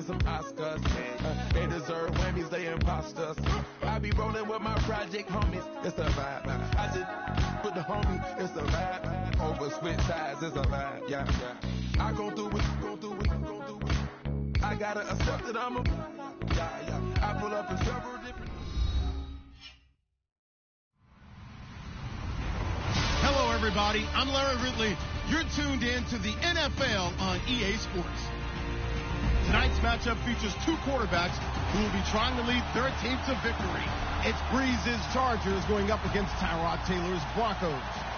and some Oscars. They deserve whammies, they imposters. I be rolling with my project homies, it's a vibe. I just with the homie, it's a vibe. Over switch sides, it's a vibe. Yeah. I gon' do it, gon' do it. I gotta accept that I'm a. I pull up in several different. Hello, everybody. I'm Larry Ridley. You're tuned in to the NFL on EA Sports. Tonight's matchup features two quarterbacks who will be trying to lead their team to victory. It's Breeze's Chargers going up against Tyrod Taylor's Broncos.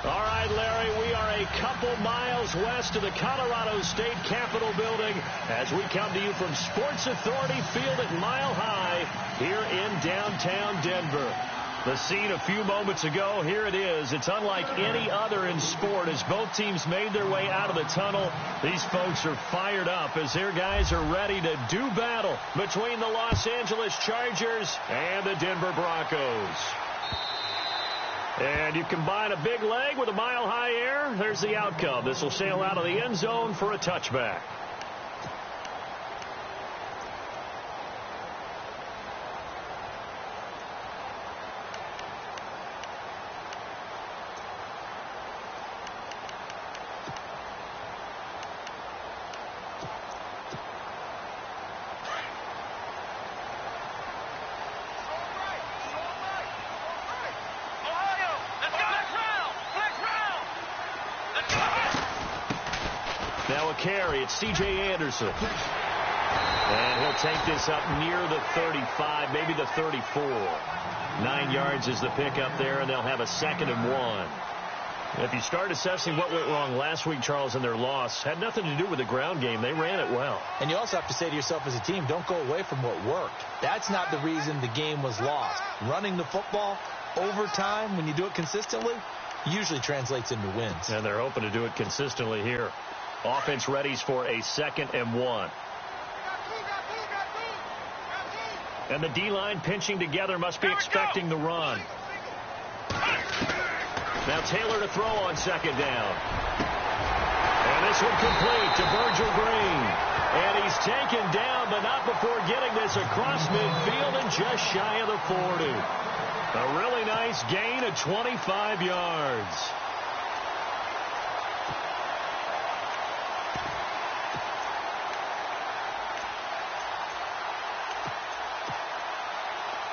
All right, Larry, we are a couple miles west of the Colorado State Capitol building as we come to you from Sports Authority Field at Mile High here in downtown Denver. The scene a few moments ago, here it is. It's unlike any other in sport as both teams made their way out of the tunnel. These folks are fired up as their guys are ready to do battle between the Los Angeles Chargers and the Denver Broncos. And you combine a big leg with a mile-high air, there's the outcome. This will sail out of the end zone for a touchback. Now a carry. It's C.J. Anderson. And he'll take this up near the 35, maybe the 34. 9 yards is the pickup there, and they'll have a 2nd and 1. If you start assessing what went wrong last week, Charles, in their loss, had nothing to do with the ground game. They ran it well. And you also have to say to yourself as a team, don't go away from what worked. That's not the reason the game was lost. Running the football over time, when you do it consistently, usually translates into wins. And they're hoping to do it consistently here. Offense readies for a 2nd and 1. And the D-line pinching together must be expecting the run. Now Taylor to throw on 2nd down. And this one complete to Virgil Green. And he's taken down, but not before getting this across midfield and just shy of the 40. A really nice gain of 25 yards.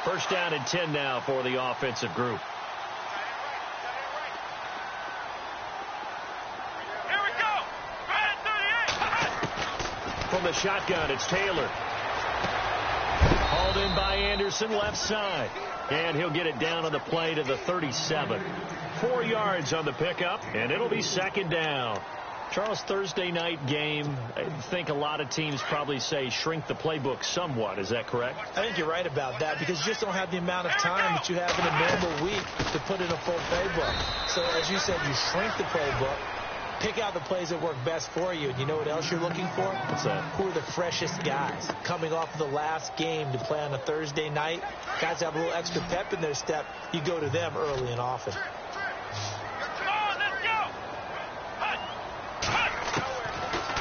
First down and 10 now for the offensive group. Here we go. From the shotgun, it's Taylor. Hauled in by Anderson, left side. And he'll get it down on the play to the 37. 4 yards on the pickup, and it'll be 2nd down. Charles, Thursday night game, I think a lot of teams probably say shrink the playbook somewhat. Is that correct? I think you're right about that because you just don't have the amount of time that you have in a normal week to put in a full playbook. So, as you said, you shrink the playbook, pick out the plays that work best for you. And you know what else you're looking for? What's that? Who are the freshest guys coming off of the last game to play on a Thursday night? Guys have a little extra pep in their step. You go to them early and often.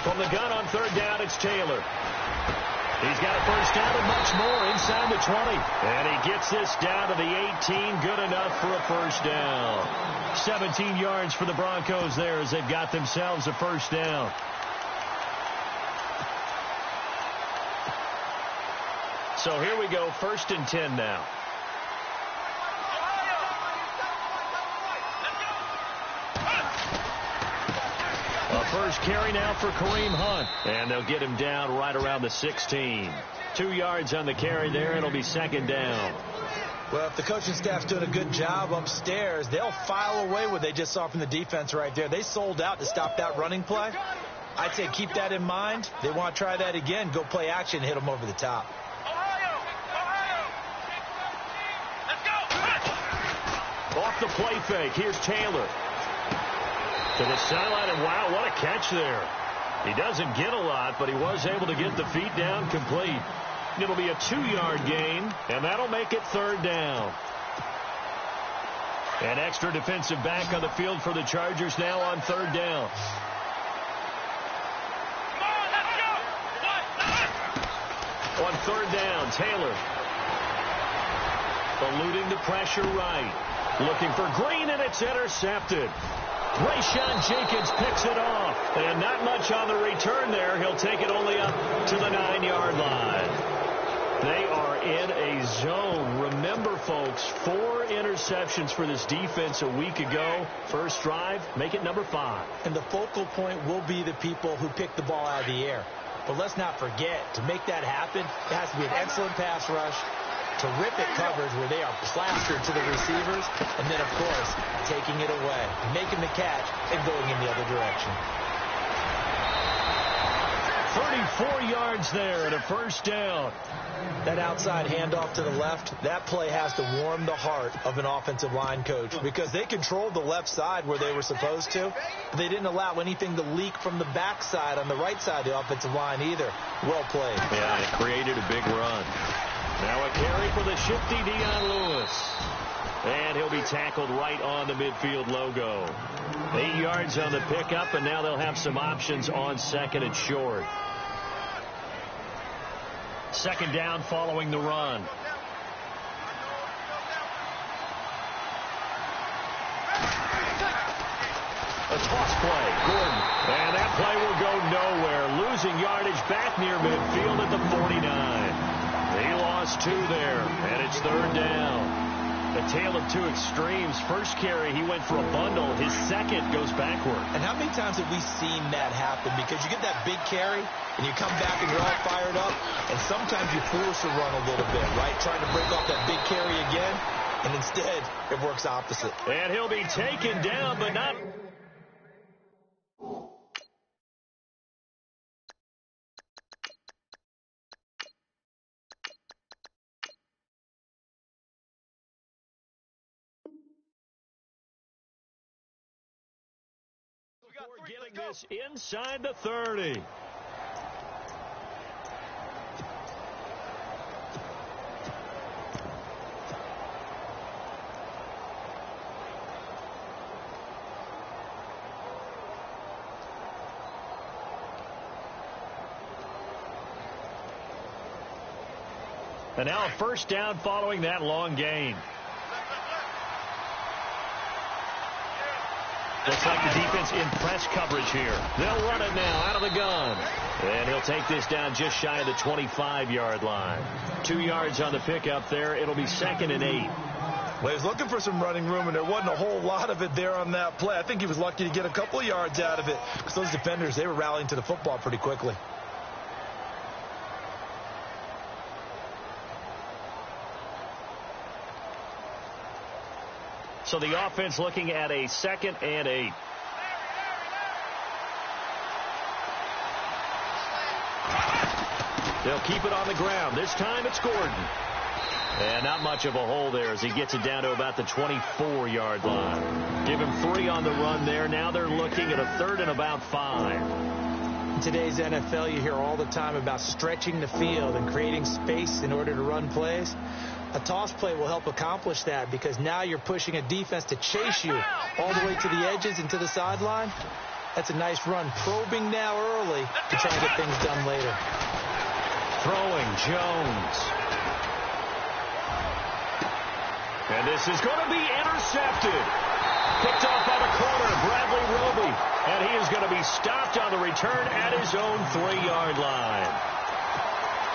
From the gun on 3rd down, it's Taylor. He's got a first down and much more inside the 20. And he gets this down to the 18. Good enough for a first down. 17 yards for the Broncos there as they've got themselves a first down. So here we go, 1st and 10 now. First carry now for Kareem Hunt. And they'll get him down right around the 16. 2 yards on the carry there. It'll be 2nd down. Well, if the coaching staff's doing a good job upstairs, they'll file away what they just saw from the defense right there. They sold out to stop that running play. I'd say keep that in mind. They want to try that again. Go play action, hit them over the top. Off the play fake. Here's Taylor. To the sideline, and wow, what a catch there. He doesn't get a lot, but he was able to get the feet down complete. It'll be a 2-yard gain, and that'll make it 3rd down. An extra defensive back on the field for the Chargers now on 3rd down. On third down, Taylor. Eluding the pressure right. Looking for Green, and it's intercepted. Rayshawn Jenkins picks it off. And not much on the return there. He'll take it only up to the 9-yard line. They are in a zone. Remember, folks, 4 interceptions for this defense a week ago. First drive, make it number 5. And the focal point will be the people who pick the ball out of the air. But let's not forget, to make that happen, it has to be an excellent pass rush, terrific coverage where they are plastered to the receivers, and then, of course, taking it away, making the catch, and going in the other direction. 34 yards there and a first down. That outside handoff to the left, that play has to warm the heart of an offensive line coach because they controlled the left side where they were supposed to. They didn't allow anything to leak from the backside on the right side of the offensive line either. Well played. Yeah, it created a big run. Now a carry for the shifty Dion Lewis. And he'll be tackled right on the midfield logo. 8 yards on the pickup, and now they'll have some options on second and short. Second down following the run. A toss play. Gordon. And that play will go nowhere. Losing yardage back near midfield at the 49. He lost 2 there, and it's third down. A tale of 2 extremes. First carry, he went for a bundle. His second goes backward. And how many times have we seen that happen? Because you get that big carry, and you come back and you're all fired up, and sometimes you force a run a little bit, right? Trying to break off that big carry again, and instead it works opposite. And he'll be taken down, but not... Before getting this inside the 30. And now a first down following that long gain. Looks like the defense in press coverage here. They'll run it now out of the gun. And he'll take this down just shy of the 25-yard line. 2 yards on the pickup there. It'll be second and 8. Well, he was looking for some running room, and there wasn't a whole lot of it there on that play. I think he was lucky to get a couple of yards out of it because those defenders, they were rallying to the football pretty quickly. So the offense looking at a second and 8. They'll keep it on the ground. This time it's Gordon. And not much of a hole there as he gets it down to about the 24-yard line. Give him 3 on the run there. Now they're looking at a third and about 5. In today's NFL, you hear all the time about stretching the field and creating space in order to run plays. A toss play will help accomplish that because now you're pushing a defense to chase you all the way to the edges and to the sideline. That's a nice run. Probing now early to try to get things done later. Throwing Jones. And this is going to be intercepted. Picked off by the corner, Bradley Roby. And he is going to be stopped on the return at his own 3-yard line.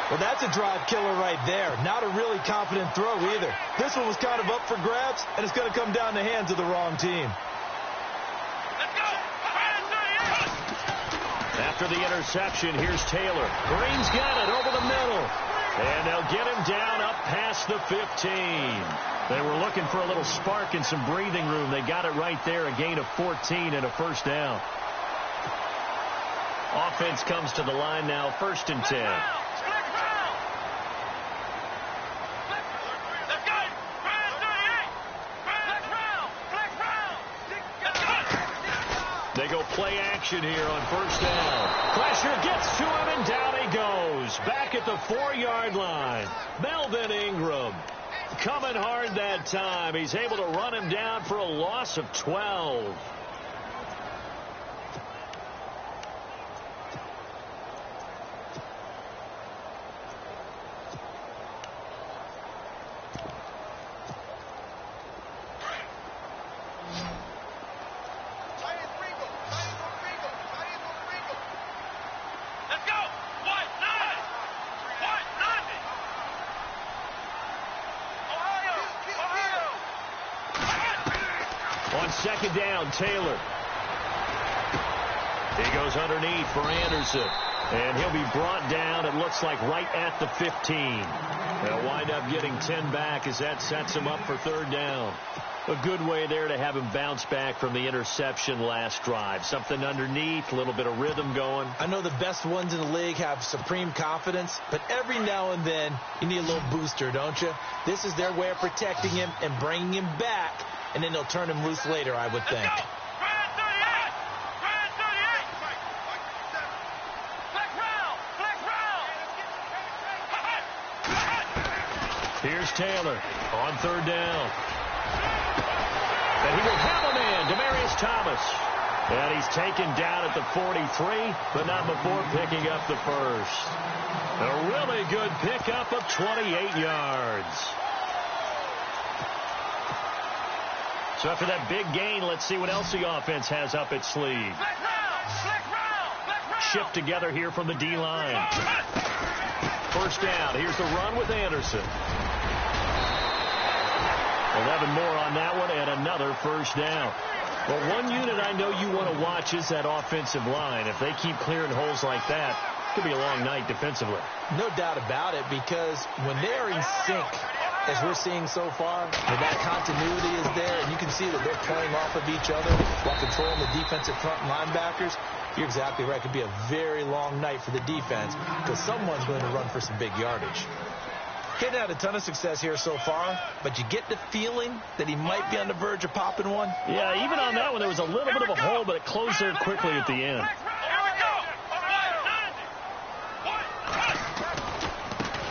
Well, that's a drive killer right there. Not a really confident throw either. This one was kind of up for grabs, and it's going to come down the hands of the wrong team. Let's go! After the interception, here's Taylor. Green's got it over the middle. And they'll get him down up past the 15. They were looking for a little spark and some breathing room. They got it right there, a gain of 14 and a first down. Offense comes to the line now, 1st and 10. They go play action here on 1st down. Pressure gets to him, and down he goes. Back at the 4-yard line. Melvin Ingram coming hard that time. He's able to run him down for a loss of 12. second down, Taylor. He goes underneath for Anderson. And he'll be brought down, it looks like, right at the 15. They'll wind up getting 10 back as that sets him up for third down. A good way there to have him bounce back from the interception last drive. Something underneath, a little bit of rhythm going. I know the best ones in the league have supreme confidence, but every now and then you need a little booster, don't you? This is their way of protecting him and bringing him back, and then they'll turn him loose later, I would think. Here's Taylor on third down. And he will have a man, Demaryius Thomas. And he's taken down at the 43, but not before picking up the first. A really good pickup of 28 yards. So after that big gain, let's see what else the offense has up its sleeve. Shift together here from the D-line. First down. Here's the run with Anderson. 11 more on that one and another first down. But one unit I know you want to watch is that offensive line. If they keep clearing holes like that, it could be a long night defensively. No doubt about it, because when they're in sync, as we're seeing so far, that continuity is there, and you can see that they're playing off of each other while controlling the defensive front linebackers. You're exactly right. It could be a very long night for the defense because someone's going to run for some big yardage. Hadn't had a ton of success here so far, but you get the feeling that he might be on the verge of popping one. Yeah, even on that one, there was a little bit of a hole, but it closed there quickly at the end.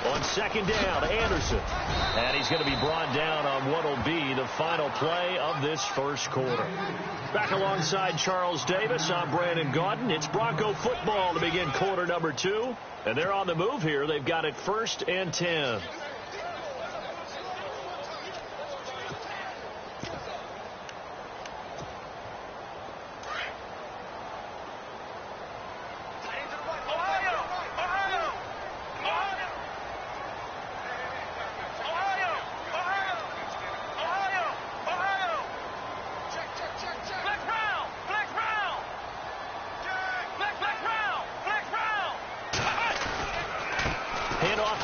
On second down, Anderson. And he's going to be brought down on what will be the final play of this first quarter. Back alongside Charles Davis, I'm Brandon Gaudin. It's Bronco football to begin quarter number 2. And they're on the move here. They've got it 1st and 10.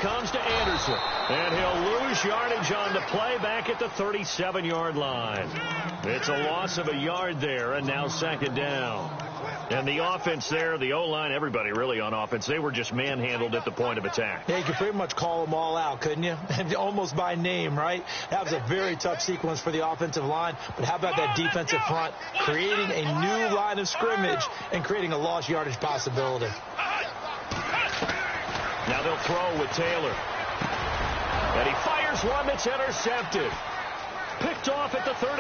Comes to Anderson, and he'll lose yardage on the play back at the 37-yard line. It's a loss of a yard there, and now second down. And the offense there, the O-line, everybody really on offense, they were just manhandled at the point of attack. Yeah, you could pretty much call them all out, couldn't you? Almost by name, right? That was a very tough sequence for the offensive line, but how about that defensive front creating a new line of scrimmage and creating a lost yardage possibility? Now they'll throw with Taylor. And he fires one that's intercepted. Picked off at the 33.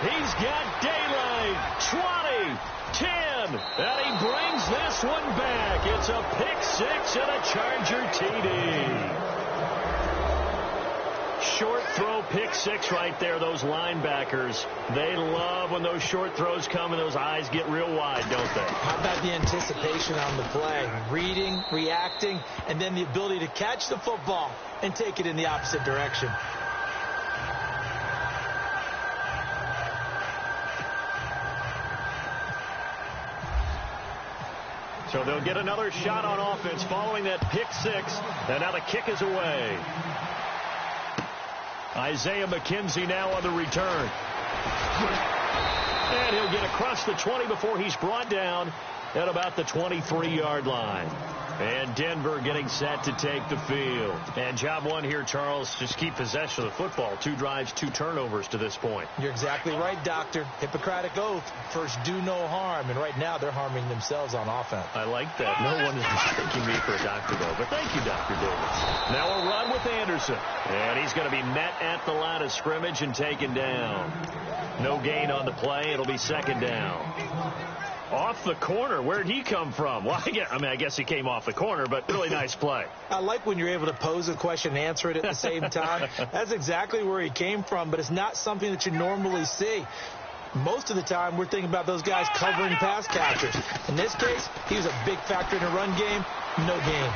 He's got daylight. 20, 10. And he brings this one back. It's a pick six and a Charger TD. Short throw pick six right there. Those linebackers, they love when those short throws come and those eyes get real wide, don't they? How about the anticipation on the play? Reading, reacting, and then the ability to catch the football and take it in the opposite direction. So they'll get another shot on offense following that pick six. And now the kick is away. Isaiah McKenzie now on the return. And he'll get across the 20 before he's brought down at about the 23-yard line. And Denver getting set to take the field. And job one here, Charles, just keep possession of the football. 2 drives, 2 turnovers to this point. You're exactly right, Doctor. Hippocratic oath. First, do no harm. And right now, they're harming themselves on offense. I like that. No one is mistaking me for a doctor, though. But thank you, Dr. Davis. Now a run with Anderson. And he's going to be met at the line of scrimmage and taken down. No gain on the play. It'll be second down. Off the corner. Where'd he come from? Well, I guess he came off the corner, but really nice play. I like when you're able to pose a question and answer it at the same time. That's exactly where he came from, but it's not something that you normally see. Most of the time, we're thinking about those guys covering pass catchers. In this case, he was a big factor in the run game. No gain.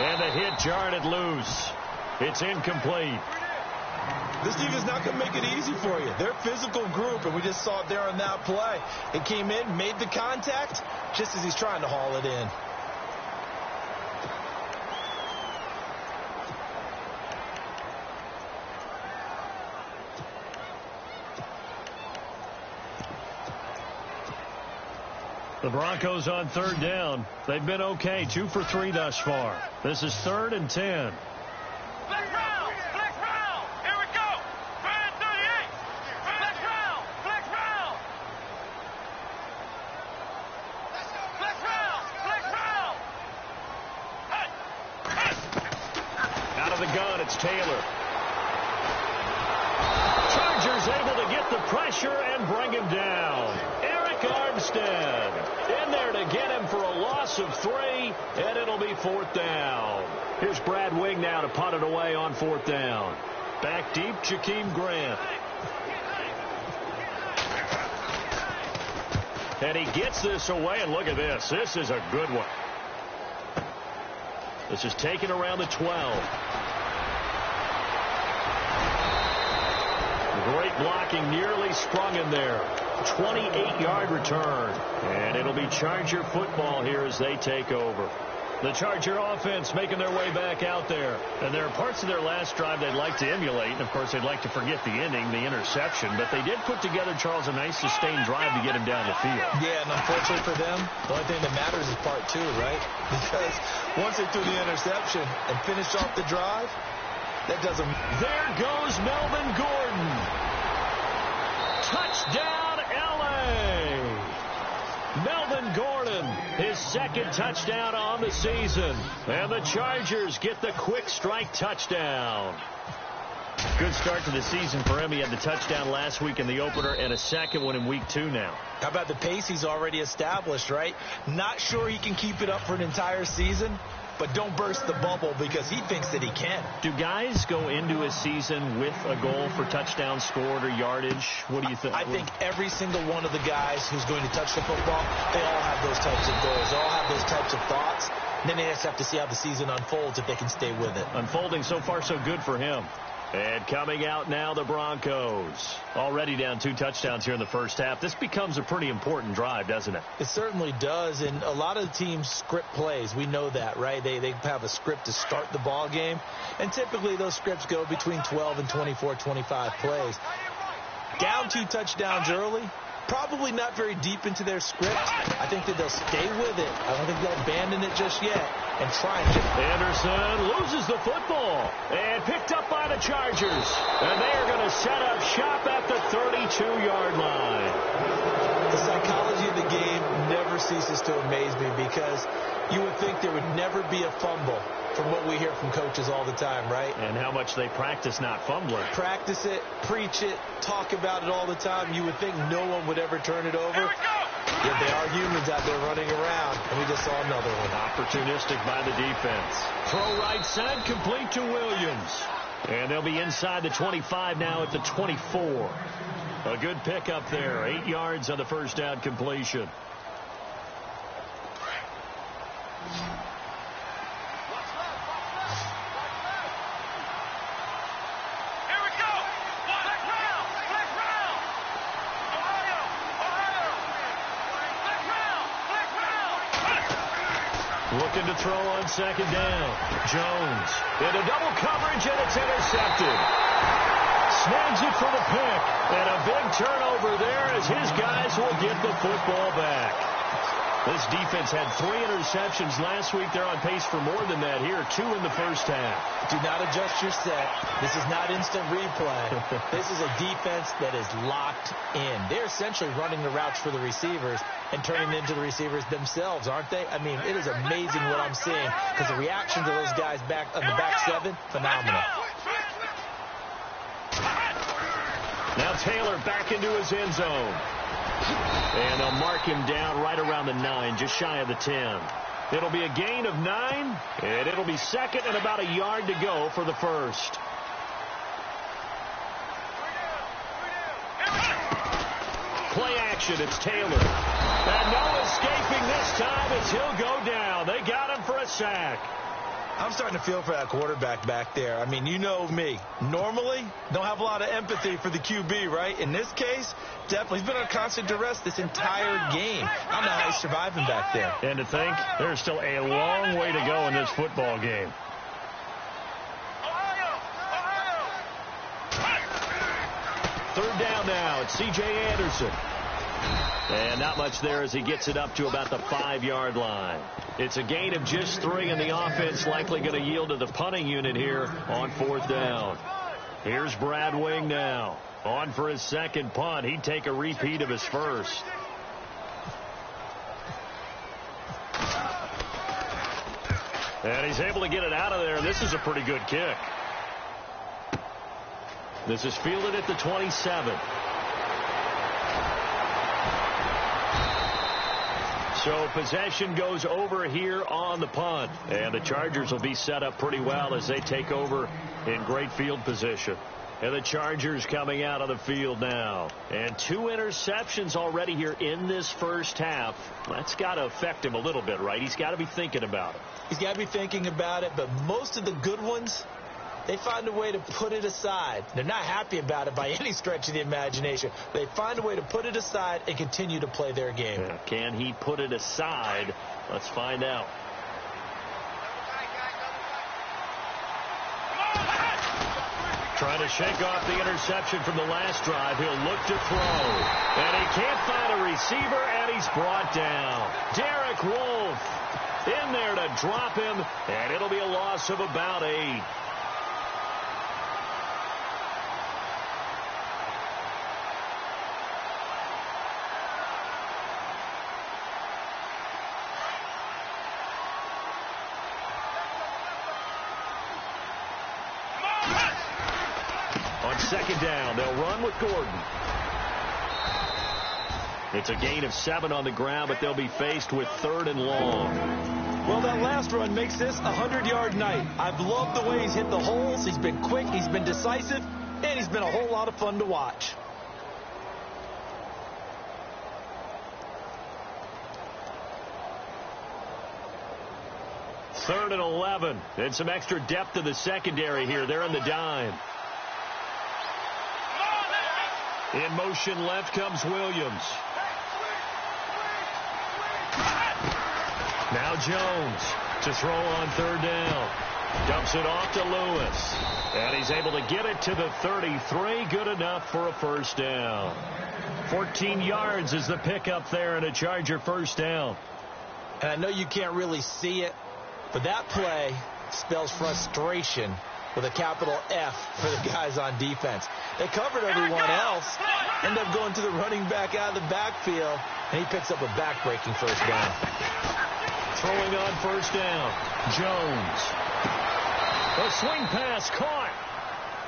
And the hit jarred it loose. It's incomplete. This defense is not going to make it easy for you. They're a physical group, and we just saw it there on that play. It came in, made the contact, just as he's trying to haul it in. The Broncos on third down. They've been okay, 2 for 3 thus far. This is 3rd and 10. Flex round! Flex round! Here we go! 3rd and 38! Flex round! Flex round! Flex round! Flex round! Hey! Out of the gun, it's Taylor. Chargers able to get the pressure and bring him down. Eric Armstead in there to get him for a loss of 3, and it'll be 4th down. Here's Brad Wing now to punt it away on 4th down. Back deep, Jakeem Grant. And he gets this away, and look at this. This is a good one. This is taken around the 12. Great blocking, nearly sprung him there. 28-yard return. And it'll be Charger football here as they take over. The Charger offense making their way back out there. And there are parts of their last drive they'd like to emulate. And, of course, they'd like to forget the ending, the interception. But they did put together, Charles, a nice sustained drive to get him down the field. Yeah, and unfortunately for them, the only thing that matters is part 2, right? Because once they threw the interception and finished off the drive, that doesn't... There goes Melvin Gordon. Touchdown, L.A. Melvin Gordon, his 2nd touchdown on the season. And the Chargers get the quick strike touchdown. Good start to the season for him. He had the touchdown last week in the opener and a 2nd one in week 2 now. How about the pace he's already established, right? Not sure he can keep it up for an entire season, but don't burst the bubble because he thinks that he can. Do guys go into a season with a goal for touchdown scored or yardage? What do you think? I think every single one of the guys who's going to touch the football, they all have those types of goals. They all have those types of thoughts. And then they just have to see how the season unfolds if they can stay with it. Unfolding so far so good for him. And coming out now, the Broncos. Already down 2 touchdowns here in the first half. This becomes a pretty important drive, doesn't it? It certainly does. And a lot of teams script plays. We know that, right? They have a script to start the ball game. And typically those scripts go between 12 and 24, 25 plays. Down 2 touchdowns early. Probably not very deep into their script. I think that they'll stay with it. I don't think they'll abandon it just yet and try and just... Anderson loses the football and picked up by the Chargers. And they are going to set up shop at the 32-yard line. The psychology of the game never ceases to amaze me because you would think there would never be a fumble from what we hear from coaches all the time, right? And how much they practice not fumbling. Practice it, preach it, talk about it all the time. You would think no one would ever turn it over. Yet they are humans out there running around, and we just saw another one. Opportunistic by the defense. Throw right side, complete to Williams. And they'll be inside the 25 now at the 24. A good pickup there. 8 yards on the first down completion. Looking to throw on 2nd down. Jones into double coverage, and it's intercepted. Snags it for the pick. And a big turnover there as his guys will get the football back. This defense had 3 interceptions last week. They're on pace for more than that here. 2 in the first half. Do not adjust your set. This is not instant replay. This is a defense that is locked in. They're essentially running the routes for the receivers and turning them into the receivers themselves, aren't they? I mean, it is amazing what I'm seeing because the reaction to those guys back on the back 7, phenomenal. Now Taylor back into his end zone. And they'll mark him down right around the 9, just shy of the 10. It'll be a gain of 9, and it'll be 2nd and about a yard to go for the first. Play action, it's Taylor. And no escaping this time as he'll go down. They got him for a sack. I'm starting to feel for that quarterback back there. I mean, you know me. Normally, don't have a lot of empathy for the QB, right? In this case, definitely. He's been on constant duress this entire game. I don't know how he's surviving back there. And to think, there's still a long way to go in this football game. Third down now. It's C.J. Anderson. And not much there as he gets it up to about the 5-yard line. It's a gain of just 3, and the offense likely going to yield to the punting unit here on 4th down. Here's Brad Wing now. On for his second punt. He'd take a repeat of his first. And he's able to get it out of there. This is a pretty good kick. This is fielded at the 27. So possession goes over here on the punt. And the Chargers will be set up pretty well as they take over in great field position. And the Chargers coming out of the field now. And 2 interceptions already here in this first half. That's got to affect him a little bit, right? He's got to be thinking about it. He's got to be thinking about it, but most of the good ones, they find a way to put it aside. They're not happy about it by any stretch of the imagination. They find a way to put it aside and continue to play their game. Yeah, can he put it aside? Let's find out. Trying to shake off the interception from the last drive. He'll look to throw. And he can't find a receiver, and he's brought down. Derek Wolfe in there to drop him, and it'll be a loss of about 8. On second down, they'll run with Gordon. It's a gain of 7 on the ground, but they'll be faced with 3rd and long. Well, that last run makes this a 100-yard night. I've loved the way he's hit the holes. He's been quick, he's been decisive, and he's been a whole lot of fun to watch. Third and 11. And some extra depth in the secondary here. They're in the dime. In motion left comes Williams. Now Jones to throw on 3rd down. Dumps it off to Lewis. And he's able to get it to the 33. Good enough for a first down. 14 yards is the pickup there and a Charger first down. And I know you can't really see it, but that play spells frustration with a capital F for the guys on defense. They covered everyone else, end up going to the running back out of the backfield, and he picks up a back-breaking first down. Throwing on first down, Jones. A swing pass caught.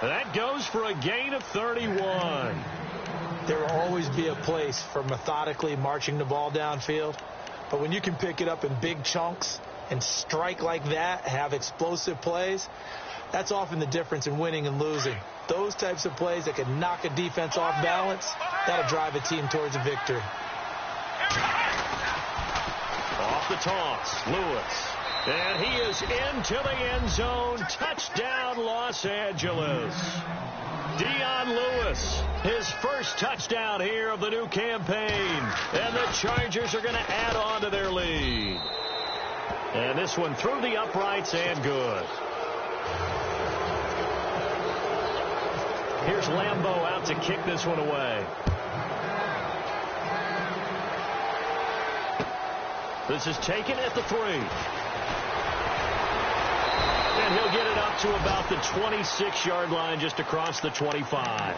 That goes for a gain of 31. There will always be a place for methodically marching the ball downfield, but when you can pick it up in big chunks and strike like that, have explosive plays, that's often the difference in winning and losing. Those types of plays that can knock a defense off balance, that'll drive a team towards a victory. Off the toss, Lewis. And he is into the end zone. Touchdown, Los Angeles. Dion Lewis, his first touchdown here of the new campaign. And the Chargers are going to add on to their lead. And this one through the uprights and good. Here's Lambeau out to kick this one away. This is taken at the 3. And he'll get it up to about the 26-yard line, just across the 25.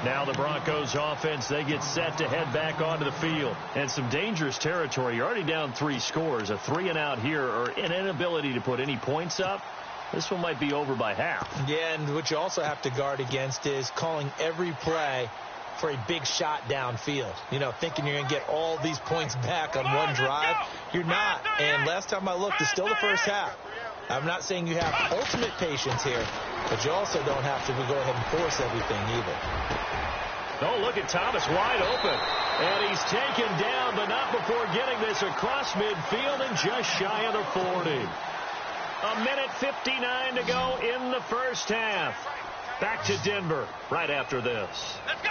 Now the Broncos offense, they get set to head back onto the field. And some dangerous territory. You're already down 3 scores. A 3-and-out here, or an inability to put any points up. This one might be over by half. Yeah, and what you also have to guard against is calling every play for a big shot downfield. You know, thinking you're going to get all these points back on one drive. You're not. And last time I looked, it's still the first half. I'm not saying you have ultimate patience here, but you also don't have to go ahead and force everything either. Oh, look at Thomas wide open. And he's taken down, but not before getting this across midfield and just shy of the 40. A minute 59 to go in the first half. Back to Denver right after this. Let's go.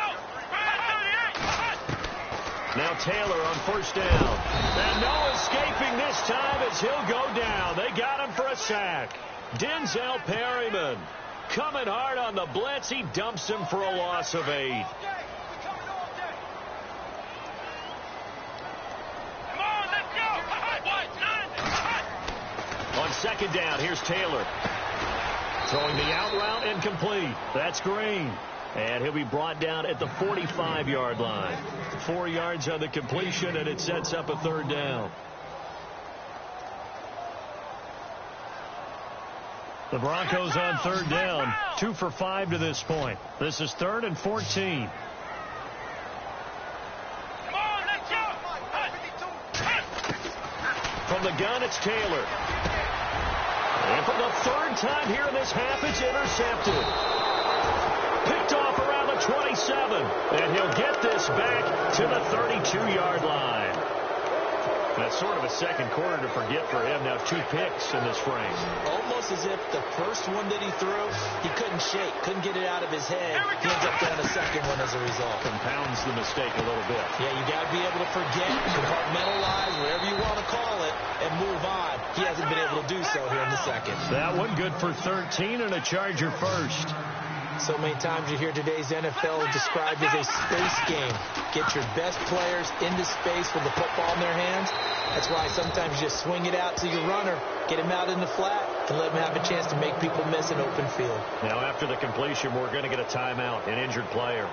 Now Taylor on first down. And no escaping this time as he'll go down. They got him for a sack. Denzel Perryman coming hard on the blitz. He dumps him for a loss of 8. On second down, here's Taylor. Throwing the out route incomplete. That's Green. And he'll be brought down at the 45-yard line. 4 yards on the completion, and it sets up a third down. The Broncos on third down, 2 for 5 to this point. This is 3rd and 14. From the gun, it's Taylor. And for the 3rd time here in this half, it's intercepted. Picked off around the 27. And he'll get this back to the 32-yard line. That's sort of a second quarter to forget for him. Now 2 picks in this frame. Almost as if the first one that he threw, he couldn't shake, couldn't get it out of his head. He ends up down a second one as a result. Compounds the mistake a little bit. Yeah, you got to be able to forget, compartmentalize, whatever you want to call it, and move on. He hasn't been able to do so here in the second. That one good for 13 and a Charger first. So many times you hear today's NFL described as a space game. Get your best players into space with the football in their hands. That's why sometimes you just swing it out to your runner, get him out in the flat, and let him have a chance to make people miss an open field. Now after the completion, we're going to get a timeout, an injured player.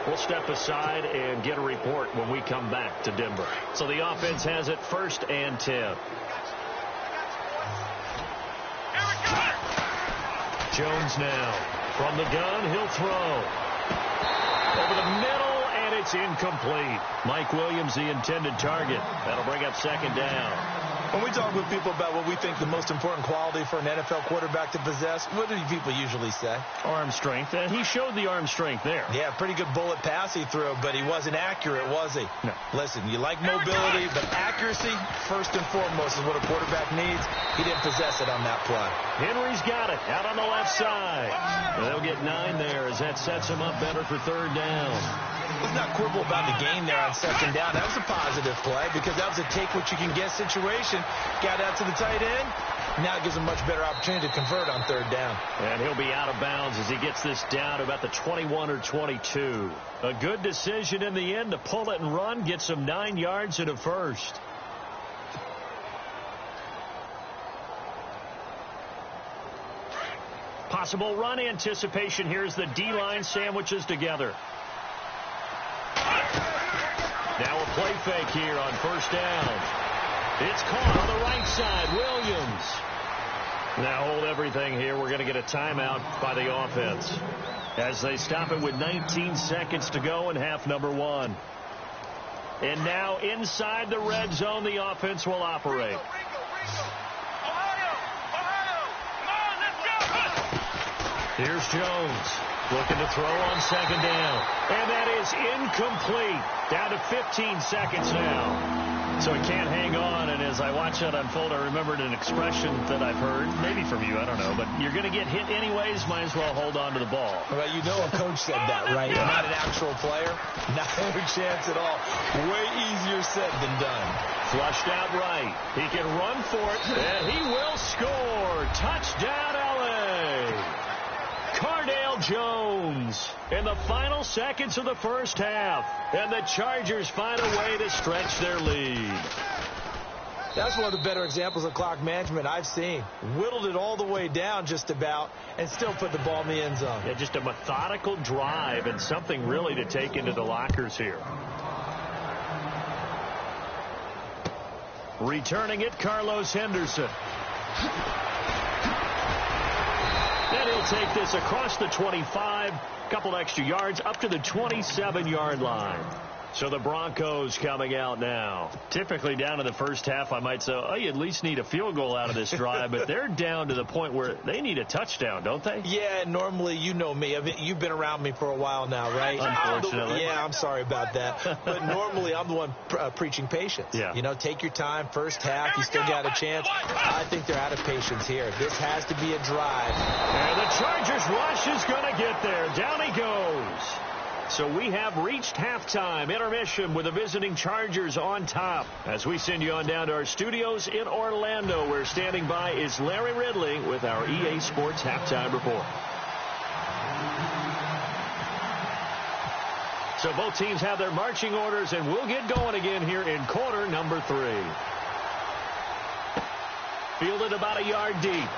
We'll step aside and get a report when we come back to Denver. So the offense has it 1st and 10. Jones now. From the gun, he'll throw. Over the middle, and it's incomplete. Mike Williams, the intended target. That'll bring up 2nd down. When we talk with people about what we think the most important quality for an NFL quarterback to possess, what do people usually say? Arm strength, and he showed the arm strength there. Yeah, pretty good bullet pass he threw, but he wasn't accurate, was he? No. Listen, you like mobility, but accuracy, first and foremost, is what a quarterback needs. He didn't possess it on that play. Henry's got it out on the left side. They'll get 9 there as that sets him up better for 3rd down. Let's not quibble about the gain there on 2nd down. That was a positive play because that was a take-what-you-can-get situation. Got out to the tight end. Now it gives him a much better opportunity to convert on 3rd down. And he'll be out of bounds as he gets this down about the 21 or 22. A good decision in the end to pull it and run, get some 9 yards and a first. Possible run anticipation here as the D-line sandwiches together. Now a play fake here on 1st down. It's caught on the right side. Williams. Now hold everything here. We're going to get a timeout by the offense as they stop it with 19 seconds to go in half number 1. And now inside the red zone, the offense will operate. Here's Jones looking to throw on 2nd down. And that is incomplete. Down to 15 seconds now. So he can't hang on, and as I watch that unfold, I remembered an expression that I've heard, maybe from you, I don't know, but you're going to get hit anyways, might as well hold on to the ball. Well, you know a coach said that, right? Yeah. Not an actual player. Not a chance at all. Way easier said than done. Flushed out right. He can run for it, and he will score. Touchdown, L.A. Cardale Jones in the final seconds of the first half. And the Chargers find a way to stretch their lead. That's one of the better examples of clock management I've seen. Whittled it all the way down just about and still put the ball in the end zone. Yeah, just a methodical drive and something really to take into the lockers here. Returning it, Carlos Henderson. And he'll take this across the 25, couple extra yards, up to the 27-yard line. So the Broncos coming out now. Typically down in the first half, I might say, oh, you at least need a field goal out of this drive, but they're down to the point where they need a touchdown, don't they? Yeah, normally, you know me. I mean, you've been around me for a while now, right? Unfortunately. I'm sorry about that. But normally, I'm the one preaching patience. Yeah. You know, take your time. First half, you still got a chance. I think they're out of patience here. This has to be a drive. And the Chargers rush is going to get there. Down he goes. So we have reached halftime intermission with the visiting Chargers on top. As we send you on down to our studios in Orlando, where standing by is Larry Ridley with our EA Sports Halftime Report. So both teams have their marching orders, and we'll get going again here in quarter number 3. Fielded about a yard deep.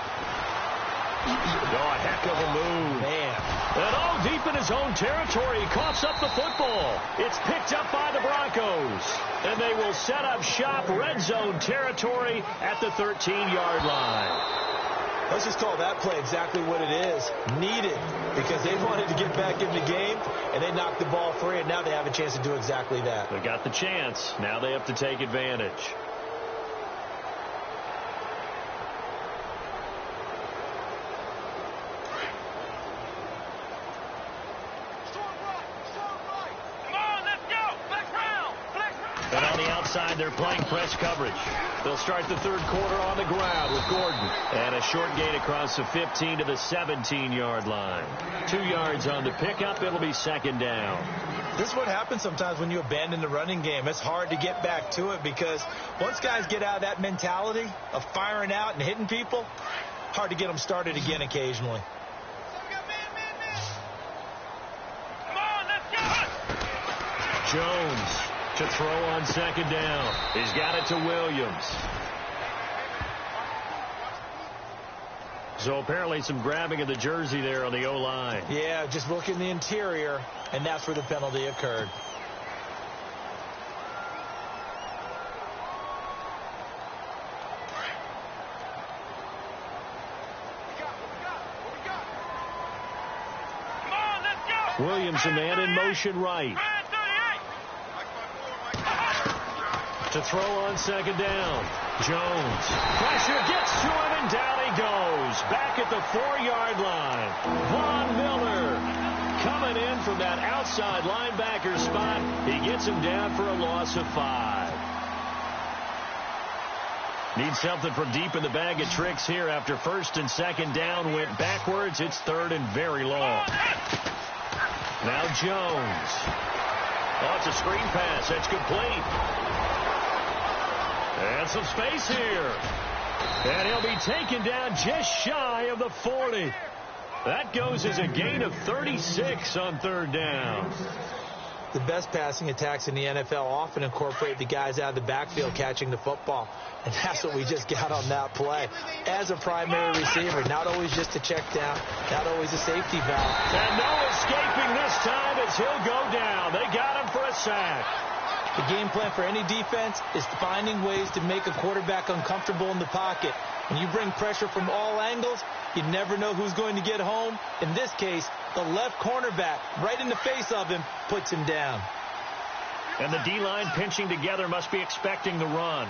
Oh, a heck of a move. Man. And all deep in his own territory, he coughs up the football. It's picked up by the Broncos. And they will set up shop, red zone territory at the 13-yard line. Let's just call that play exactly what it is. Needed, because they wanted to get back in the game, and they knocked the ball free, and now they have a chance to do exactly that. They got the chance. Now they have to take advantage. And on the outside, they're playing press coverage. They'll start the third quarter on the ground with Gordon. And a short gain across the 15 to the 17-yard line. 2 yards on the pickup. It'll be second down. This is what happens sometimes when you abandon the running game. It's hard to get back to it because once guys get out of that mentality of firing out and hitting people, hard to get them started again occasionally. Jones to throw on second down. He's got it to Williams. So apparently some grabbing of the jersey there on the O-line. Yeah, just look in the interior, and that's where the penalty occurred. Williams, a man in motion right. To throw on second down. Jones. Pressure gets to him, and down he goes. Back at the 4-yard line. Von Miller coming in from that outside linebacker spot. He gets him down for a loss of 5. Needs something from deep in the bag of tricks here after first and second down went backwards. It's third and very long. Now Jones. Oh, it's a screen pass. That's complete. And some space here. And he'll be taken down just shy of the 40. That goes as a gain of 36 on third down. The best passing attacks in the NFL often incorporate the guys out of the backfield catching the football. And that's what we just got on that play. As a primary receiver, not always just a check down, not always a safety valve. And no escaping this time as he'll go down. They got him for a sack. The game plan for any defense is finding ways to make a quarterback uncomfortable in the pocket. When you bring pressure from all angles, you never know who's going to get home. In this case, the left cornerback, right in the face of him, puts him down. And the D-line pinching together must be expecting the run.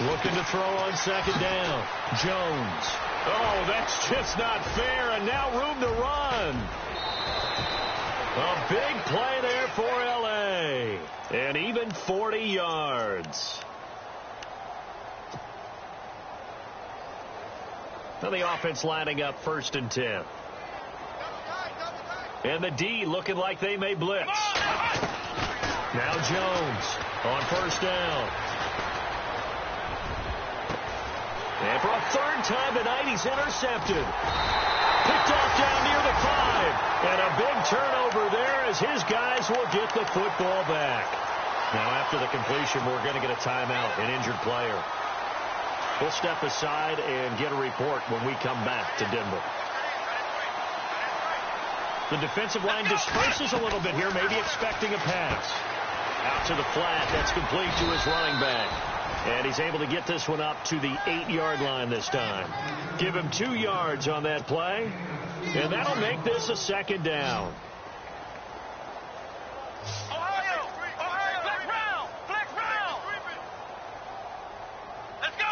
Looking to throw on second down. Jones. Oh, that's just not fair, and now room to run. A big play there for L.A. And even 40 yards. Now the offense lining up first and 10. And the D looking like they may blitz. Now Jones on first down. And for a third time tonight, he's intercepted. Picked off down near the 5. And a big turnover there as his guys will get the football back. Now after the completion, we're going to get a timeout, an injured player. We'll step aside and get a report when we come back to Denver. The defensive line disperses a little bit here, maybe expecting a pass. Out to the flat, that's complete to his running back. And he's able to get this one up to the 8-yard line this time. Give him 2 yards on that play. And that'll make this a second down. Ohio! Flex round! Flex round! Let's go!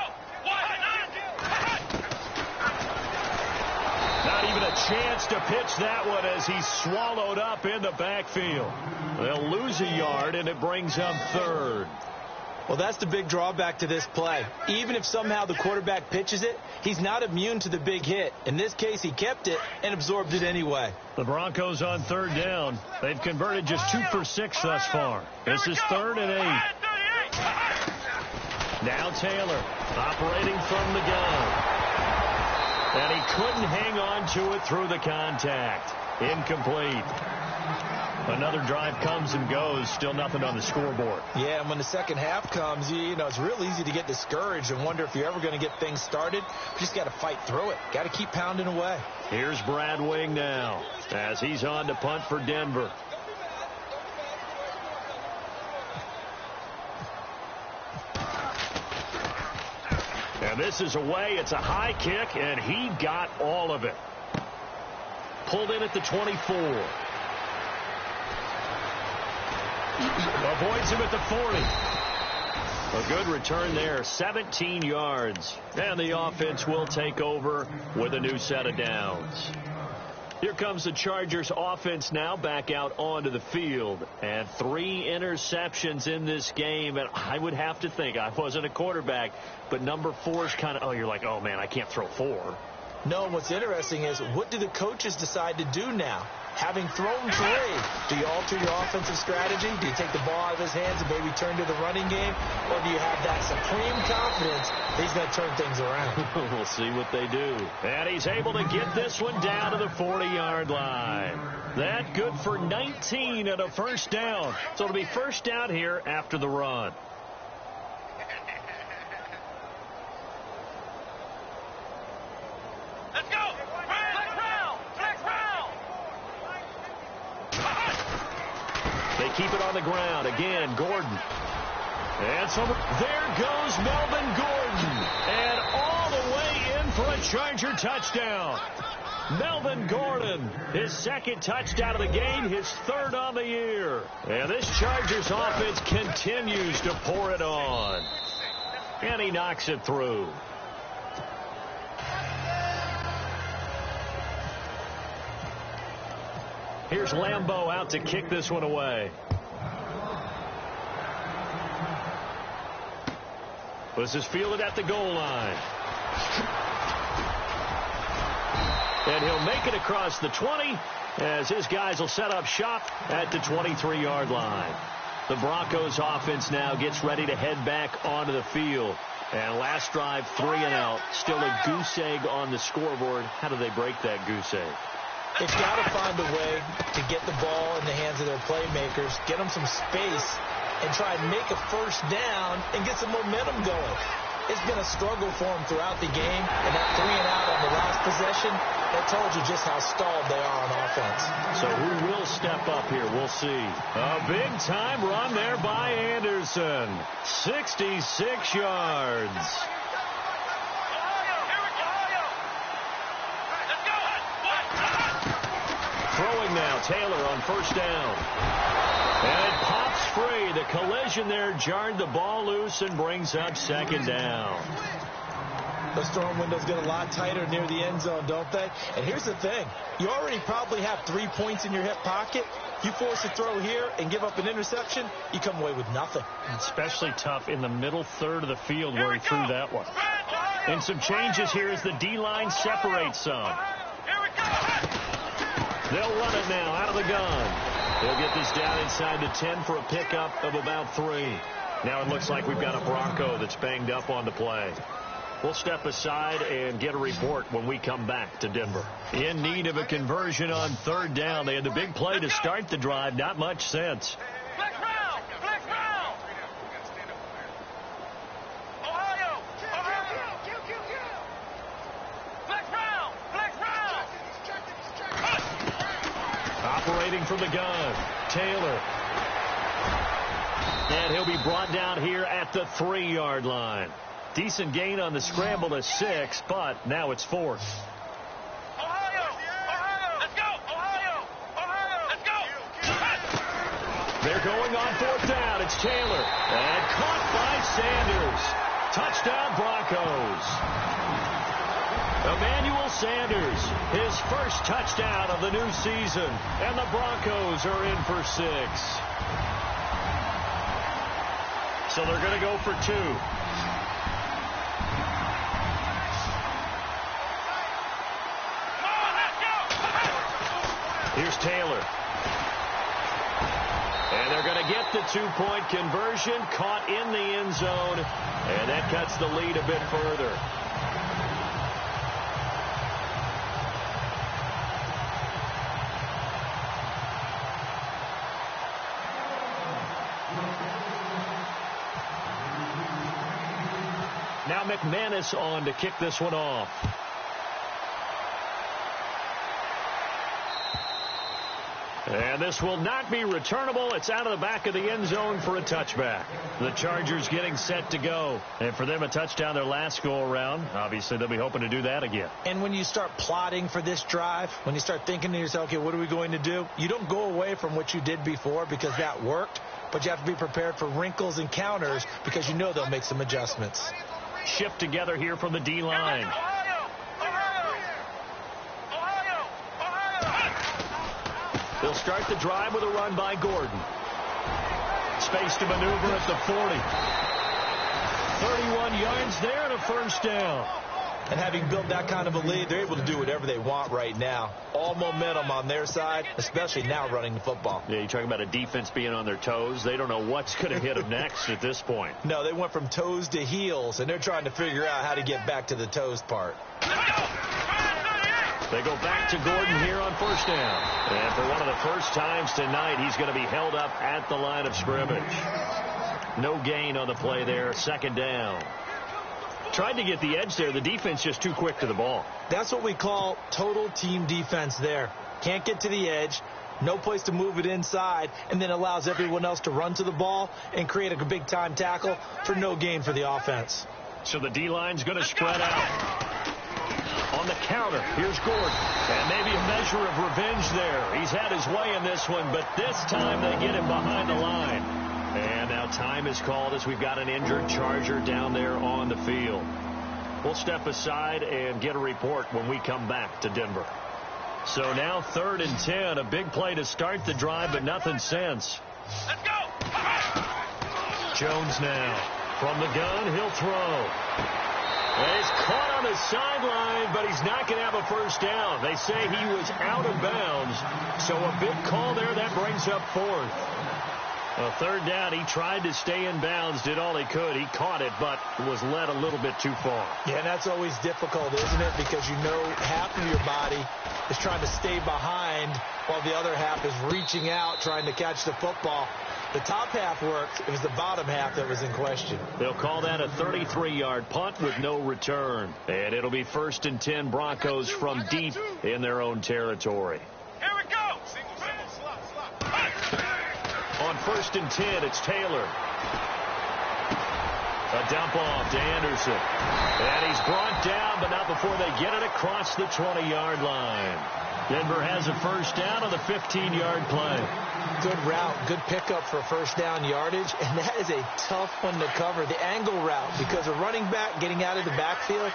Not even a chance to pitch that one as he's swallowed up in the backfield. They'll lose a yard, and it brings up third. Well, that's the big drawback to this play. Even if somehow the quarterback pitches it, he's not immune to the big hit. In this case, he kept it and absorbed it anyway. The Broncos on third down. They've converted just 2 for 6 thus far. This is 3rd and 8. Now Taylor operating from the gun. And he couldn't hang on to it through the contact. Incomplete. Another drive comes and goes. Still nothing on the scoreboard. Yeah, and when the second half comes, you know, it's real easy to get discouraged and wonder if you're ever going to get things started. You just got to fight through it. Got to keep pounding away. Here's Brad Wing now as he's on to punt for Denver. And this is away. It's a high kick, and he got all of it. Pulled in at the 24. Avoids him at the 40. A good return there, 17 yards. And the offense will take over with a new set of downs. Here comes the Chargers offense now back out onto the field. And 3 interceptions in this game. And I would have to think, I wasn't a quarterback, but number 4 is kind of, you're like, oh, man, I can't throw 4. No, what's interesting is what do the coaches decide to do now? Having thrown 3, do you alter your offensive strategy? Do you take the ball out of his hands and maybe turn to the running game? Or do you have that supreme confidence that he's going to turn things around? We'll see what they do. And he's able to get this one down to the 40-yard line. That good for 19 and a first down. So it'll be first down here after the run. Let's go! Flex round! Flex round! They keep it on the ground. Again, Gordon. And so there goes Melvin Gordon. And all the way in for a Charger touchdown. Melvin Gordon, his 2nd touchdown of the game, his 3rd on the year. And this Chargers offense continues to pour it on. And he knocks it through. Here's Lambeau out to kick this one away. This is fielded at the goal line. And he'll make it across the 20 as his guys will set up shop at the 23-yard line. The Broncos offense now gets ready to head back onto the field. And last drive, 3 and out. Still a goose egg on the scoreboard. How do they break that goose egg? They've got to find a way to get the ball in the hands of their playmakers, get them some space, and try and make a first down and get some momentum going. It's been a struggle for them throughout the game, and that 3 and out on the last possession, that told you just how stalled they are on offense. So who will step up here? We'll see. A big-time run there by Anderson. 66 yards. Throwing now, Taylor on first down. And it pops free. The collision there jarred the ball loose and brings up 2nd down. Those throwing windows get a lot tighter near the end zone, don't they? And here's the thing. You already probably have 3 points in your hip pocket. You force a throw here and give up an interception, you come away with nothing. Especially tough in the middle third of the field where he threw that one. And some changes here as the D-line separates some. They'll run it now out of the gun. They'll get this down inside the 10 for a pickup of about 3. Now it looks like we've got a Bronco that's banged up on the play. We'll step aside and get a report when we come back to Denver. In need of a conversion on 3rd down. They had the big play to start the drive. Not much sense. Flex round! Flex round! Ohio! Flex round! Flex round! Operating from the gun, Taylor. And he'll be brought down here at the 3-yard line. Decent gain on the scramble to 6, but now it's 4th. Ohio! Let's go! Ohio! Let's go! They're going on fourth down. It's Taylor. And caught by Sanders. Touchdown, Broncos. Emmanuel Sanders, his first touchdown of the new season. And the Broncos are in for 6. So they're going to go for 2. Here's Taylor. And they're going to get the 2-point conversion, caught in the end zone, and that cuts the lead a bit further. Now McManus on to kick this one off. And this will not be returnable. It's out of the back of the end zone for a touchback. The Chargers getting set to go. And for them, a touchdown their last go-around. Obviously, they'll be hoping to do that again. And when you start plotting for this drive, when you start thinking to yourself, okay, what are we going to do? You don't go away from what you did before because that worked. But you have to be prepared for wrinkles and counters because you know they'll make some adjustments. Shift together here from the D-line. They'll start the drive with a run by Gordon. Space to maneuver at the 40. 31 yards there and a first down. And having built that kind of a lead, they're able to do whatever they want right now. All momentum on their side, especially now running the football. Yeah, you're talking about a defense being on their toes. They don't know what's going to hit them next at this point. No, they went from toes to heels, and they're trying to figure out how to get back to the toes part. They go back to Gordon here on first down. And for one of the first times tonight, he's going to be held up at the line of scrimmage. No gain on the play there. Second down. Tried to get the edge there. The defense just too quick to the ball. That's what we call total team defense there. Can't get to the edge. No place to move it inside. And then allows everyone else to run to the ball and create a big-time tackle for no gain for the offense. So the D-line's going to spread out. On the counter, here's Gordon. And maybe a measure of revenge there. He's had his way in this one, but this time they get him behind the line. And now time is called as we've got an injured Charger down there on the field. We'll step aside and get a report when we come back to Denver. So now 3rd and 10, a big play to start the drive, but nothing since. Let's go! Jones now from the gun, he'll throw. And he's caught on the sideline, but he's not going to have a first down. They say he was out of bounds, so a big call there that brings up 4th. A 3rd down, he tried to stay in bounds, did all he could. He caught it, but was led a little bit too far. Yeah, and that's always difficult, isn't it? Because you know half of your body is trying to stay behind while the other half is reaching out, trying to catch the football. The top half worked. It was the bottom half that was in question. They'll call that a 33-yard punt with no return. And it'll be 1st and 10 Broncos from deep in their own territory. Here we go! On 1st and 10, it's Taylor. A dump off to Anderson. And he's brought down, but not before they get it across the 20-yard line. Denver has a first down on the 15-yard play. Good route, good pickup for first down yardage, and that is a tough one to cover, the angle route, because a running back getting out of the backfield,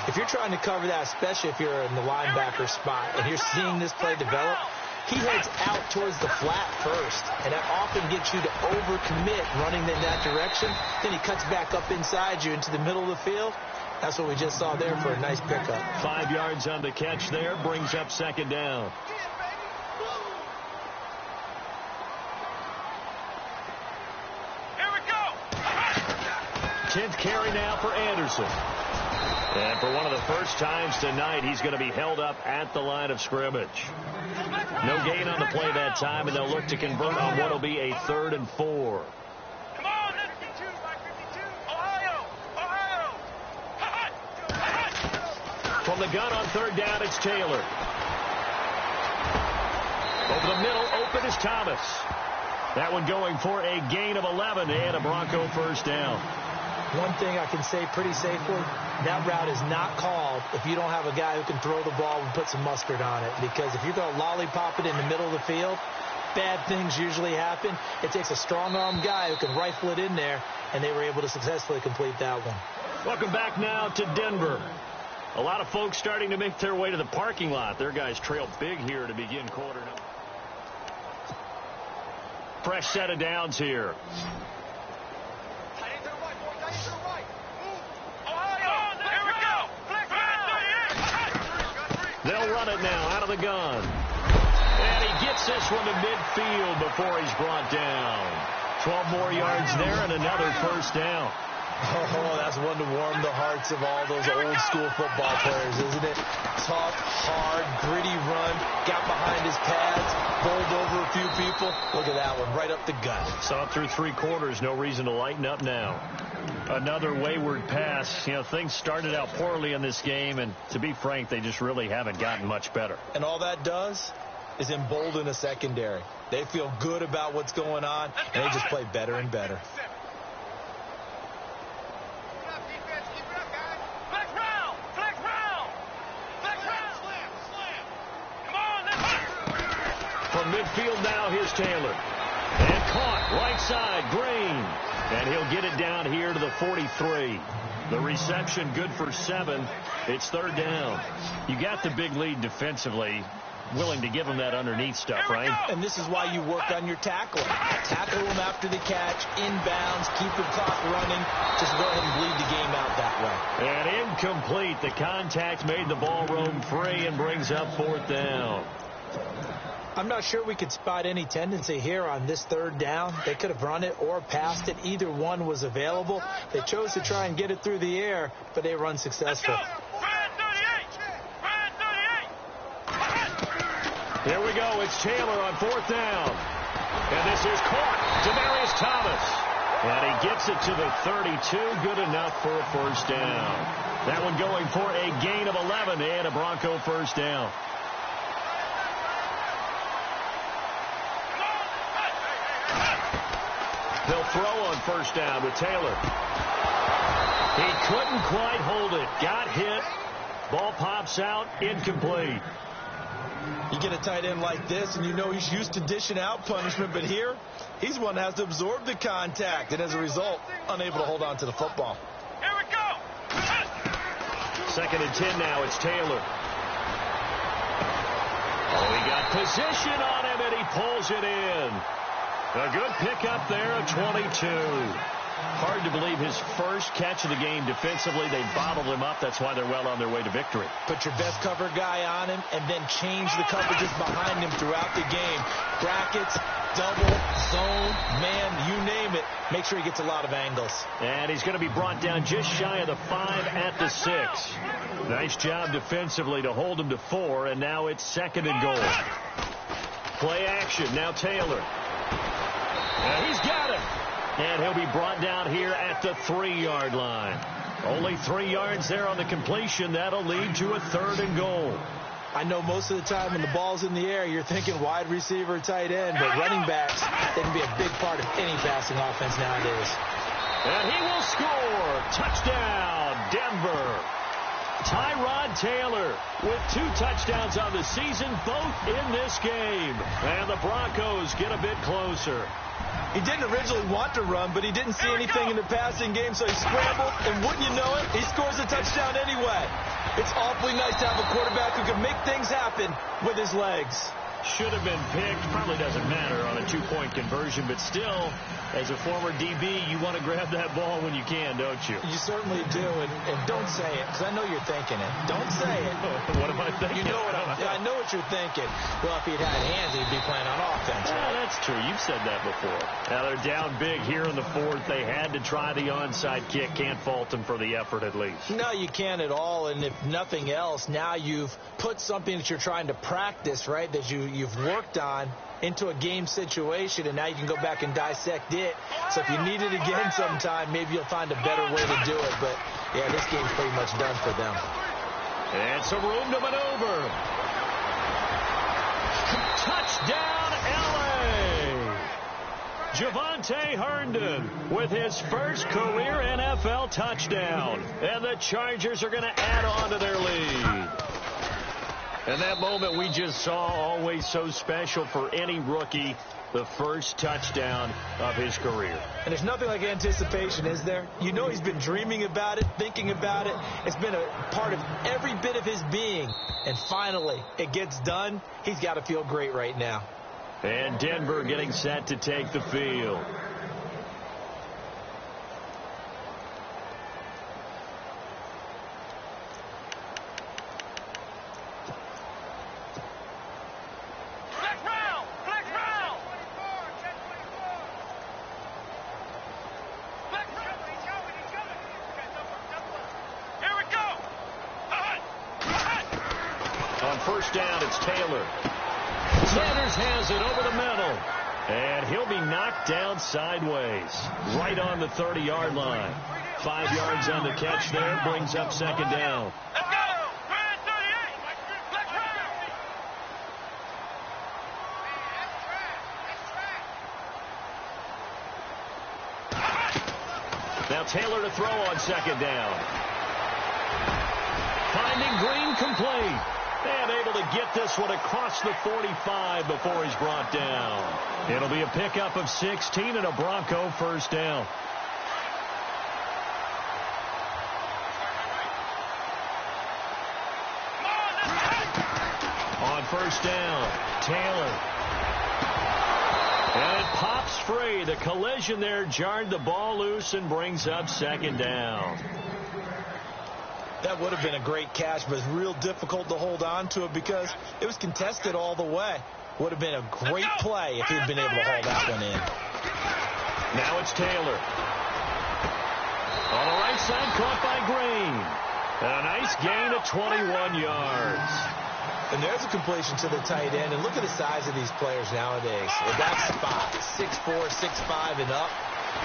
if you're trying to cover that, especially if you're in the linebacker spot, and you're seeing this play develop, he heads out towards the flat first, and that often gets you to overcommit running in that direction. Then he cuts back up inside you into the middle of the field. That's what we just saw there for a nice pickup. 5 yards on the catch there, brings up 2nd down. Here we go! 10th carry now for Anderson. And for one of the first times tonight, he's going to be held up at the line of scrimmage. No gain on the play that time, and they'll look to convert on what will be a 3rd and 4. Come on, 52, Ohio! From the gun on 3rd down, it's Taylor. Over the middle, open is Thomas. That one going for a gain of 11 and a Bronco first down. One thing I can say pretty safely, that route is not called if you don't have a guy who can throw the ball and put some mustard on it. Because if you're going to lollipop it in the middle of the field, bad things usually happen. It takes a strong-arm guy who can rifle it in there, and they were able to successfully complete that one. Welcome back now to Denver. A lot of folks starting to make their way to the parking lot. Their guys trail big here to begin quarter number. Fresh set of downs here. They'll run it now out of the gun. And he gets this one to midfield before he's brought down. 12 more yards there and another first down. Oh, that's one to warm the hearts of all those old school football players, isn't it? Tough, hard, gritty run, got behind his pads, bowled over a few people. Look at that one, right up the gut. Saw it through 3 quarters, no reason to lighten up now. Another wayward pass. You know, things started out poorly in this game, and to be frank, they just really haven't gotten much better. And all that does is embolden a secondary. They feel good about what's going on, and they just play better and better. From midfield now, here's Taylor. And caught, right side, Green. And he'll get it down here to the 43. The reception good for 7. It's third down. You got the big lead defensively. Willing to give them that underneath stuff, right? And this is why you work on your tackling. Tackle them after the catch, inbounds, keep the clock running. Just go ahead and bleed the game out that way. And incomplete. The contact made the ball roam free and brings up fourth down. I'm not sure we could spot any tendency here on this third down. They could have run it or passed it. Either one was available. They chose to try and get it through the air, but they run successful. Here we go. It's Taylor on fourth down. And this is caught. Demaryius Thomas. And he gets it to the 32. Good enough for a first down. That one going for a gain of 11 and a Bronco first down. They'll throw on first down with Taylor. He couldn't quite hold it. Got hit. Ball pops out. Incomplete. You get a tight end like this, and you know he's used to dishing out punishment, but here, he's one that has to absorb the contact, and as a result, unable to hold on to the football. Here we go. Second and 10 now. It's Taylor. Oh, he got position on him, and he pulls it in. A good pickup there of 22. Hard to believe his first catch of the game defensively. They bottled him up. That's why they're well on their way to victory. Put your best cover guy on him and then change the coverages behind him throughout the game. Brackets, double, zone, man, you name it. Make sure he gets a lot of angles. And he's going to be brought down just shy of the 5 at the 6. Nice job defensively to hold him to 4, and now it's second and goal. Play action. Now Taylor. And he's got him. And he'll be brought down here at the 3-yard line. Only 3 yards there on the completion. That'll lead to a third and goal. I know most of the time when the ball's in the air, you're thinking wide receiver, tight end, but running backs, they can be a big part of any passing offense nowadays. And he will score. Touchdown, Denver. Tyrod Taylor with 2 touchdowns on the season, both in this game. And the Broncos get a bit closer. He didn't originally want to run, but he didn't see anything in the passing game, so he scrambled, and wouldn't you know it, he scores a touchdown anyway. It's awfully nice to have a quarterback who can make things happen with his legs. Should have been picked. Probably doesn't matter on a 2-point conversion, but still, as a former DB, you want to grab that ball when you can, don't you? You certainly do, and don't say it, because I know you're thinking it. Don't say it. What am I thinking? You know what I know what you're thinking. Well, if he'd had hands, he'd be playing on offense, right? That's true. You've said that before. Now they're down big here in the 4th. They had to try the onside kick. Can't fault them for the effort, at least. No, you can't at all, and if nothing else, now you've put something that you're trying to practice, right, that you've worked on into a game situation, and now you can go back and dissect it. So if you need it again sometime, maybe you'll find a better way to do it. But, yeah, this game's pretty much done for them. And some room to maneuver. Touchdown, L.A. Javonte Herndon with his first career NFL touchdown. And the Chargers are going to add on to their lead. And that moment we just saw, always so special for any rookie, the first touchdown of his career. And there's nothing like anticipation, is there? You know he's been dreaming about it, thinking about it. It's been a part of every bit of his being. And finally, it gets done. He's got to feel great right now. And Denver getting set to take the field. First down, it's Taylor. Sanders has it over the middle. And he'll be knocked down sideways. Right on the 30-yard line. 5 yards on the catch there. Brings up second down. Let's go! 38! Let's run! Now Taylor to throw on second down. Finding Green complete. And able to get this one across the 45 before he's brought down. It'll be a pickup of 16 and a Bronco first down. On first down, Taylor. And it pops free. The collision there jarred the ball loose and brings up second down. That would have been a great catch, but it's real difficult to hold on to it because it was contested all the way. Would have been a great play if he'd been able to haul that one in. Now it's Taylor. On the right side, caught by Green. And a nice gain of 21 yards. And there's a completion to the tight end. And look at the size of these players nowadays. At that spot, 6'4", 6'5", and up.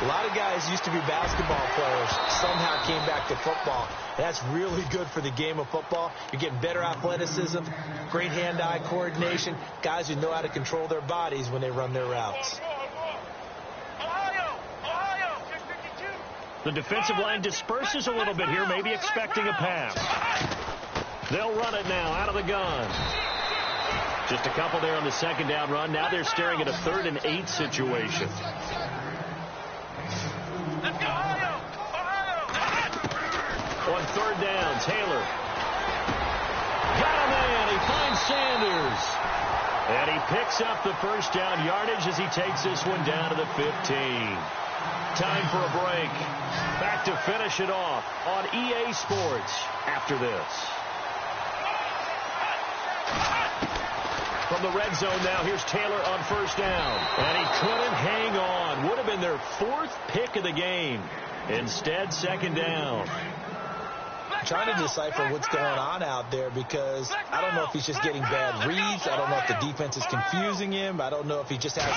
A lot of guys used to be basketball players, somehow came back to football. And that's really good for the game of football. You're getting better athleticism, great hand-eye coordination, guys who know how to control their bodies when they run their routes. The defensive line disperses a little bit here, maybe expecting a pass. They'll run it now out of the gun. Just a couple there on the second down run. Now they're staring at a 3rd and 8 situation. On third down, Taylor. Got a man. He finds Sanders. And he picks up the first down yardage as he takes this one down to the 15. Time for a break. Back to finish it off on EA Sports after this. From the red zone now, here's Taylor on first down. And he couldn't hang on. Would have been their 4th pick of the game. Instead, second down. Trying to decipher what's going on out there because I don't know if he's just getting bad reads. I don't know if the defense is confusing him. I don't know if he just has,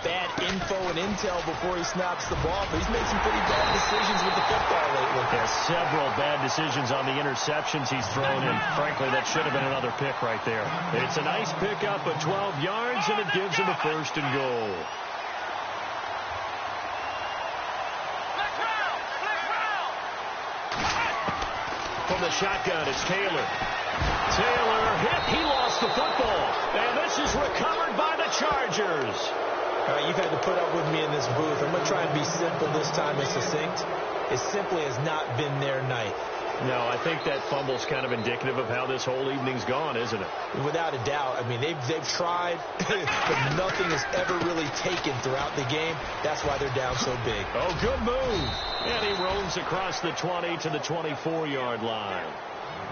bad info and intel before he snaps the ball. But he's made some pretty bad decisions with the football lately. There's several bad decisions on the interceptions he's thrown, and frankly, that should have been another pick right there. It's a nice pickup of 12 yards, and it gives him a 1st and goal. From the shotgun, it's Taylor. Taylor hit. He lost the football. And this is recovered by the Chargers. All right, you've had to put up with me in this booth. I'm going to try and be simple this time and succinct. It simply has not been their night. No, I think that fumble's kind of indicative of how this whole evening's gone, isn't it? Without a doubt. I mean, they've tried, but nothing has ever really taken throughout the game. That's why they're down so big. Oh, good move. And he roams across the 20 to the 24-yard line.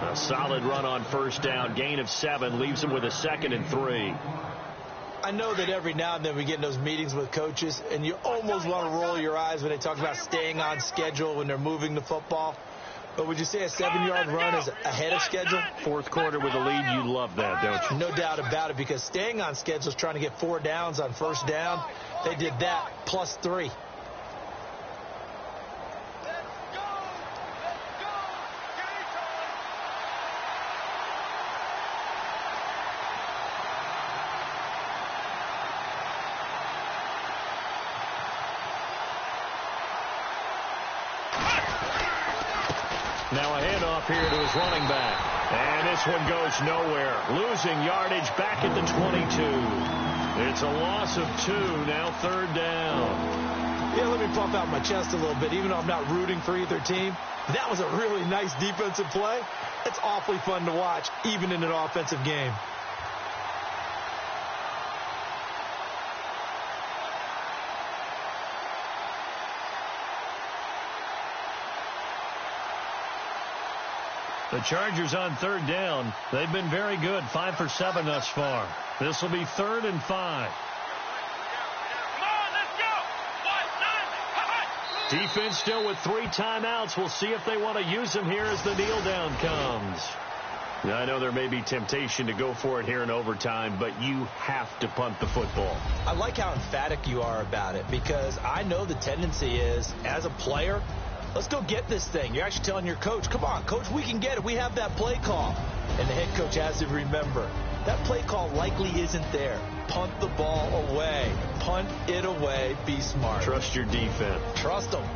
A solid run on first down. Gain of 7 leaves him with a 2nd and 3. I know that every now and then we get in those meetings with coaches, and you almost want to roll your eyes when they talk about staying on schedule when they're moving the football. But would you say a 7-yard run is ahead of schedule? 4th quarter with a lead, you love that, don't you? No doubt about it, because staying on schedule is trying to get 4 downs on first down. They did that plus 3. Now a handoff here to his running back. And this one goes nowhere. Losing yardage back at the 22. It's a loss of 2, now 3rd down. Yeah, let me puff out my chest a little bit. Even though I'm not rooting for either team, that was a really nice defensive play. It's awfully fun to watch, even in an offensive game. The Chargers on 3rd down. They've been very good, 5 for 7 thus far. This will be 3rd and 5. Defense still with 3 timeouts. We'll see if they want to use them here as the kneel down comes. Now, I know there may be temptation to go for it here in overtime, but you have to punt the football. I like how emphatic you are about it, because I know the tendency is, as a player, let's go get this thing. You're actually telling your coach, come on, coach, we can get it. We have that play call. And the head coach has to remember, that play call likely isn't there. Punt the ball away. Punt it away. Be smart. Trust your defense. Trust them.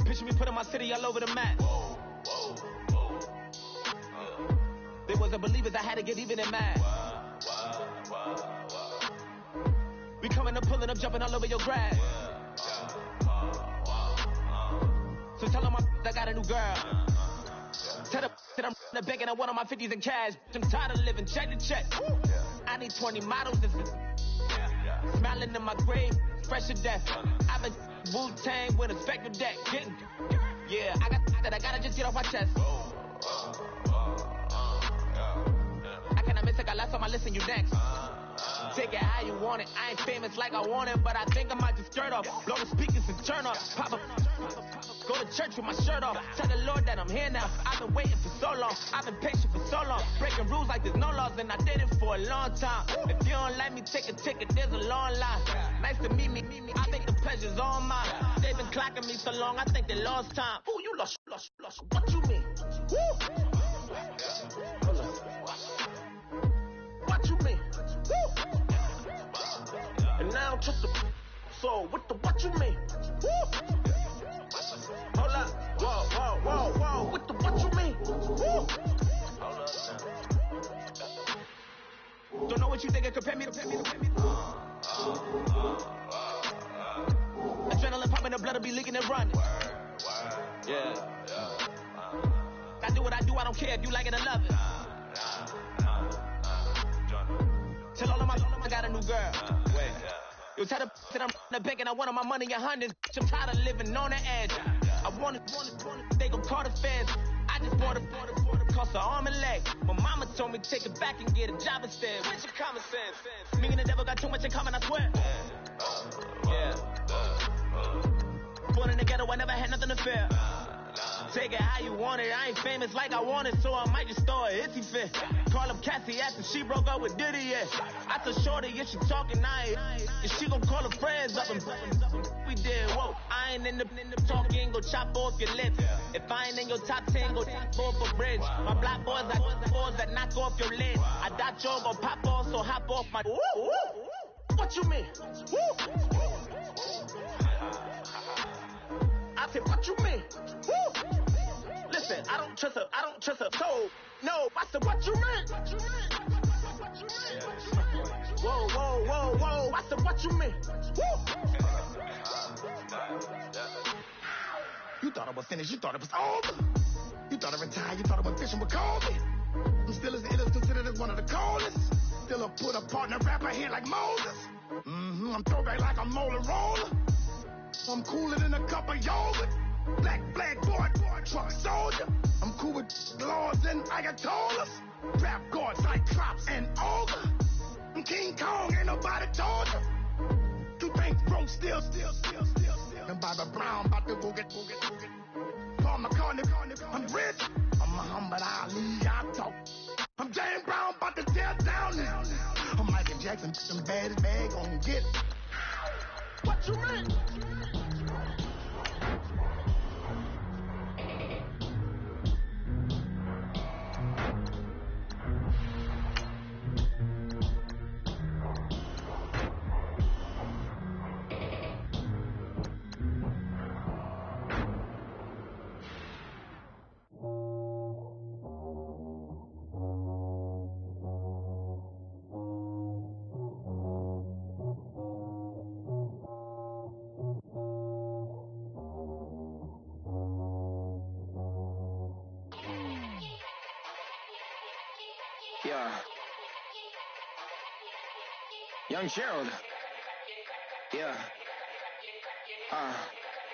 Picture me putting my city all over the map. They wasn't believers, I had to get even in mad. We coming up, pulling up, jumping all over your grass. So tell them I got a new girl. Tell them that I'm the begging, I want on my 50s in cash. I'm tired of living check to check. I need 20 models. This is smiling in my grave, fresh to death. I've been Wu-Tang with a spectrum deck. Yeah, I gotta just get off my chest. I cannot miss it, got last on my list and you next. Take it how you want it. I ain't famous like I want it, but I think I might just skirt off. Blow the speakers and turn up. Pop up. Go to church with my shirt off. Tell the Lord that I'm here now. I've been waiting for so long. I've been patient for so long. Breaking rules like there's no laws, and I did it for a long time. If you don't like me, take a ticket. There's a long line. Nice to meet me. I think the pleasure's all mine. They've been clocking me so long, I think they lost time. Ooh, you lost. What you mean? Woo! What you mean? Woo! And now I'm just a so what you mean? Woo! Hold up, whoa, what you mean? Woo! kicking and running. Yeah. I do what I do, I don't care if you like it or love it. Tell all of my I got a new girl. Wait. You tell the that I'm the bank and I want my money in hundreds. I'm tired of living on the edge. I want it, they gon' call the feds. I just want it, cost an arm and leg. My mama told me take it back and get a job instead. Where's your common sense? Me and the devil got too much in common, I swear. Yeah. Born in the ghetto, I never had nothing to fear. Take it how you want it. I ain't famous like I want it, so I might just throw a hissy fit. Call up Cassie after she broke up with Diddy, yeah. I told Shorty if she talking, if she gon' call her friends up and we did, whoa. I ain't in the talking, go chop off your lips. If I ain't in your top 10, go off a bridge. My black boys like boys that knock off your lid. I doubt y'all gon' pop off, so hop off my. What you mean? I said, what you mean? Listen, I don't trust her soul. No, I said, what you mean? Whoa, I said, what you mean? You thought I was finished, you thought it was over. You thought I retired, you thought I was fishing with Kobe. I'm still as ill as considered as one of the coldest. Still a put a partner rapper here like Moses. I'm throwback like a molar roller. I'm cooler than a cup of yogurt. Black boy, truck soldier. I'm cool with lords and ayatollahs. Rap god, cyclops, and ogre. I'm King Kong, ain't nobody told you. You think bro still. And Bobby Brown about to go get. Paul McCartney, I'm rich. I'm Muhammad Ali, I talk. I'm James Brown, about to tear down now. I'm Michael Jackson, some baddest bag on get. What you mean? Yeah. Young Gerald. Yeah.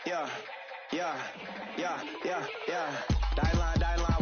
Yeah. Die line,